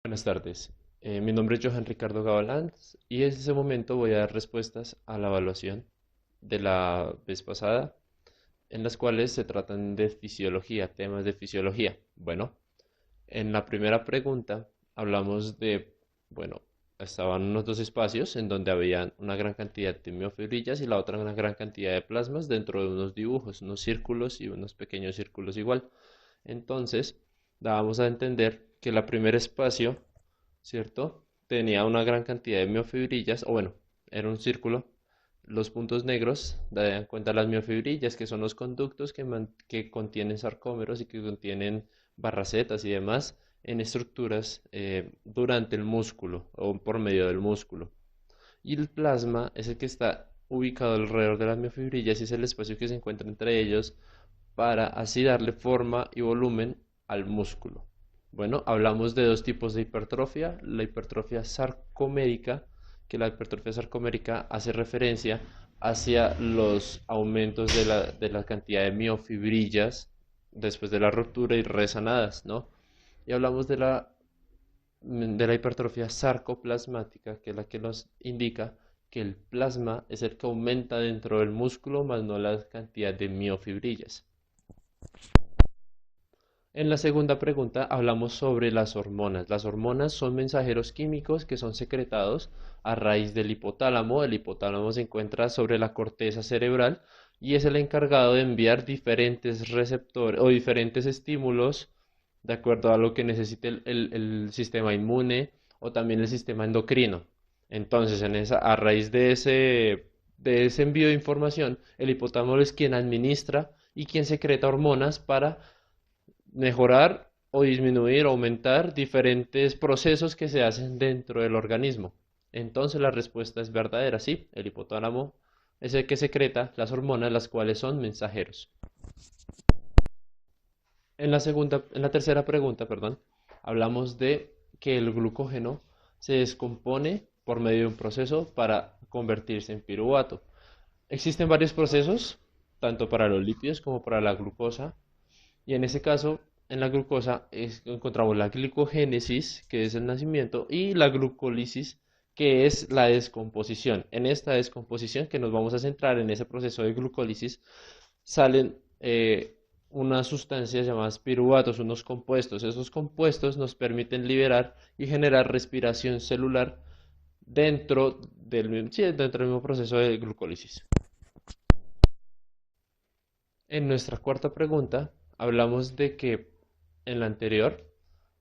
Buenas tardes. Mi nombre es Johan Ricardo Gabalanz y en este momento voy a dar respuestas a la evaluación de la vez pasada, en las cuales se tratan de fisiología, temas de fisiología. Bueno, en la primera pregunta hablamos de, bueno, estaban unos dos espacios en donde había una gran cantidad de miofibrillas y la otra una gran cantidad de plasmas dentro de unos dibujos, unos círculos y unos pequeños círculos igual. Entonces, dábamos a entender que el primer espacio, ¿cierto? Tenía una gran cantidad de miofibrillas, o bueno, era un círculo. Los puntos negros dan cuenta las miofibrillas, que son los conductos que contienen sarcómeros y que contienen barracetas y demás en estructuras durante el músculo o por medio del músculo. Y el plasma es el que está ubicado alrededor de las miofibrillas y es el espacio que se encuentra entre ellos para así darle forma y volumen al músculo. Bueno, hablamos de dos tipos de hipertrofia, la hipertrofia sarcomérica, que la hipertrofia sarcomérica hace referencia hacia los aumentos de la cantidad de miofibrillas después de la ruptura y resanadas, ¿no? Y hablamos de la hipertrofia sarcoplasmática, que es la que nos indica que el plasma es el que aumenta dentro del músculo, más no la cantidad de miofibrillas. En la segunda pregunta hablamos sobre las hormonas. Las hormonas son mensajeros químicos que son secretados a raíz del hipotálamo. El hipotálamo se encuentra sobre la corteza cerebral y es el encargado de enviar diferentes receptores o diferentes estímulos de acuerdo a lo que necesite el sistema inmune o también el sistema endocrino. Entonces, a raíz de ese envío de información, el hipotálamo es quien administra y quien secreta hormonas para mejorar o disminuir o aumentar diferentes procesos que se hacen dentro del organismo. Entonces la respuesta es verdadera, sí, el hipotálamo es el que secreta las hormonas, las cuales son mensajeros. En la tercera pregunta, perdón, hablamos de que el glucógeno se descompone por medio de un proceso para convertirse en piruvato. Existen varios procesos, tanto para los lípidos como para la glucosa, y en ese caso, en la glucosa encontramos la glicogénesis, que es el nacimiento, y la glucólisis, que es la descomposición. En esta descomposición, que nos vamos a centrar en ese proceso de glucólisis, salen unas sustancias llamadas piruvatos, unos compuestos. Esos compuestos nos permiten liberar y generar respiración celular dentro del mismo proceso de glucólisis. En nuestra cuarta pregunta, hablamos de que en la anterior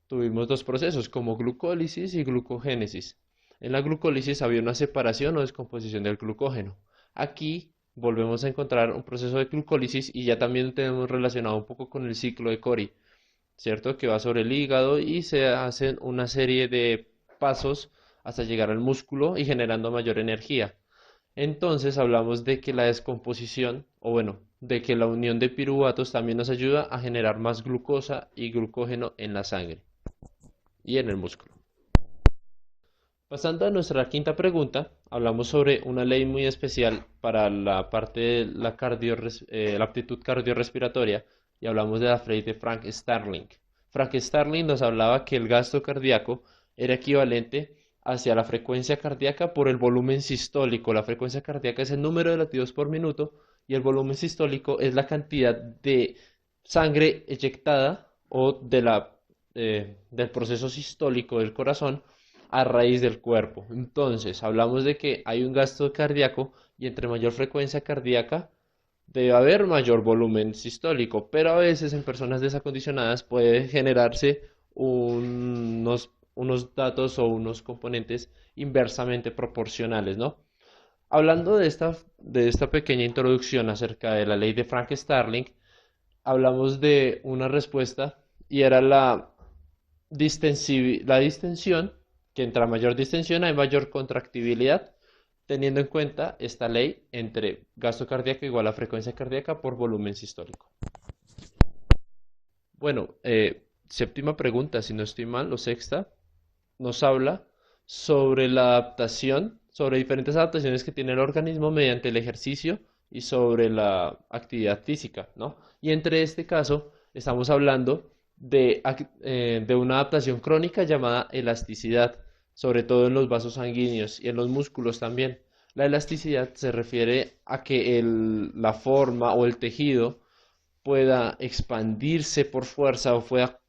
tuvimos dos procesos como glucólisis y glucogénesis. En la glucólisis había una separación o descomposición del glucógeno. Aquí volvemos a encontrar un proceso de glucólisis y ya también tenemos relacionado un poco con el ciclo de Cori, ¿cierto? Que va sobre el hígado y se hacen una serie de pasos hasta llegar al músculo y generando mayor energía. Entonces hablamos de que la descomposición, o bueno, de que la unión de piruvatos también nos ayuda a generar más glucosa y glucógeno en la sangre y en el músculo. Pasando a nuestra quinta pregunta, hablamos sobre una ley muy especial para la parte de la aptitud cardiorrespiratoria y hablamos de la ley de Frank Starling. Frank Starling nos hablaba que el gasto cardíaco era equivalente hacia la frecuencia cardíaca por el volumen sistólico. La frecuencia cardíaca es el número de latidos por minuto y el volumen sistólico es la cantidad de sangre eyectada o del proceso sistólico del corazón a raíz del cuerpo. Entonces, hablamos de que hay un gasto cardíaco y entre mayor frecuencia cardíaca debe haber mayor volumen sistólico, pero a veces en personas desacondicionadas puede generarse unos datos o unos componentes inversamente proporcionales, ¿no? Hablando de esta pequeña introducción acerca de la ley de Frank-Starling, hablamos de una respuesta y era la distensión, que entre mayor distensión hay mayor contractibilidad, teniendo en cuenta esta ley entre gasto cardíaco igual a frecuencia cardíaca por volumen sistólico. Bueno, séptima pregunta, si no estoy mal, o sexta, nos habla sobre la adaptación, sobre diferentes adaptaciones que tiene el organismo mediante el ejercicio y sobre la actividad física, ¿no? Y entre este caso estamos hablando de una adaptación crónica llamada elasticidad, sobre todo en los vasos sanguíneos y en los músculos también. La elasticidad se refiere a que la forma o el tejido pueda expandirse por fuerza o pueda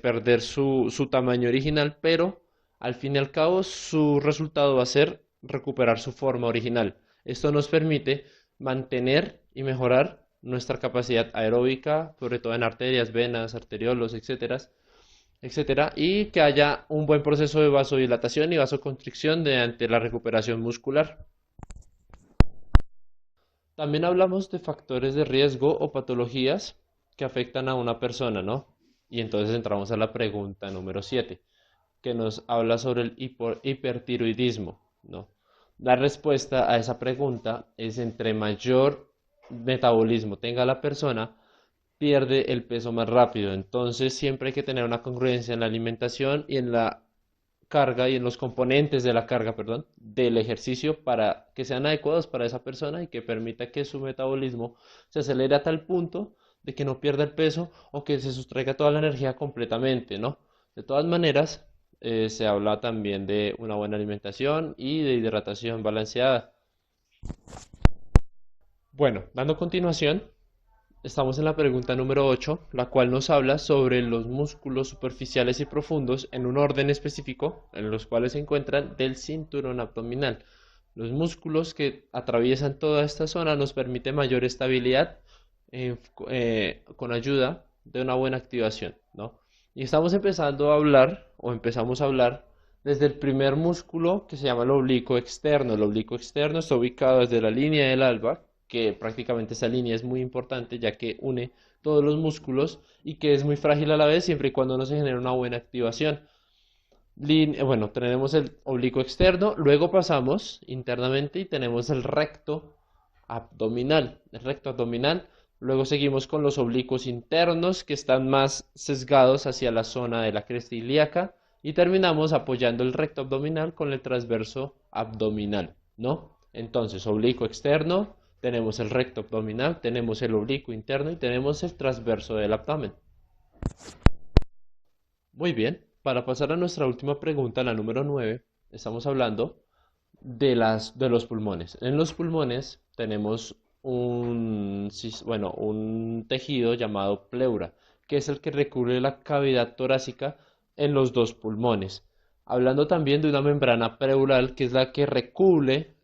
perder su tamaño original, pero al fin y al cabo su resultado va a ser recuperar su forma original. Esto nos permite mantener y mejorar nuestra capacidad aeróbica, sobre todo en arterias, venas, arteriolos, etcétera, y que haya un buen proceso de vasodilatación y vasoconstricción mediante la recuperación muscular. También hablamos de factores de riesgo o patologías que afectan a una persona, ¿no? Y entonces entramos a la pregunta número 7, que nos habla sobre el hipertiroidismo, ¿no? La respuesta a esa pregunta es: entre mayor metabolismo tenga la persona, pierde el peso más rápido. Entonces siempre hay que tener una congruencia en la alimentación y en la carga y en los componentes de la carga, perdón, del ejercicio para que sean adecuados para esa persona y que permita que su metabolismo se acelere a tal punto de que no pierda el peso o que se sustraiga toda la energía completamente, ¿no? De todas maneras, se habla también de una buena alimentación y de hidratación balanceada. Bueno, dando continuación, estamos en la pregunta número 8, la cual nos habla sobre los músculos superficiales y profundos en un orden específico, en los cuales se encuentran del cinturón abdominal. Los músculos que atraviesan toda esta zona nos permiten mayor estabilidad con ayuda de una buena activación, ¿no? Y estamos empezando a hablar, o empezamos a hablar, desde el primer músculo que se llama el oblicuo externo. El oblicuo externo está ubicado desde la línea del alba, que prácticamente esa línea es muy importante ya que une todos los músculos y que es muy frágil a la vez siempre y cuando no se genere una buena activación. Bueno, tenemos el oblicuo externo, luego pasamos internamente y tenemos el recto abdominal. El recto abdominal, luego seguimos con los oblicuos internos que están más sesgados hacia la zona de la cresta ilíaca y terminamos apoyando el recto abdominal con el transverso abdominal, ¿no? Entonces, oblicuo externo, tenemos el recto abdominal, tenemos el oblicuo interno y tenemos el transverso del abdomen. Muy bien, para pasar a nuestra última pregunta, la número 9, estamos hablando de los pulmones. En los pulmones tenemos un tejido llamado pleura, que es el que recubre la cavidad torácica en los dos pulmones. Hablando también de una membrana pleural, que es la que recubre,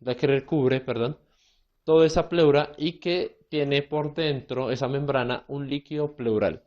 perdón, toda esa pleura y que tiene por dentro esa membrana un líquido pleural.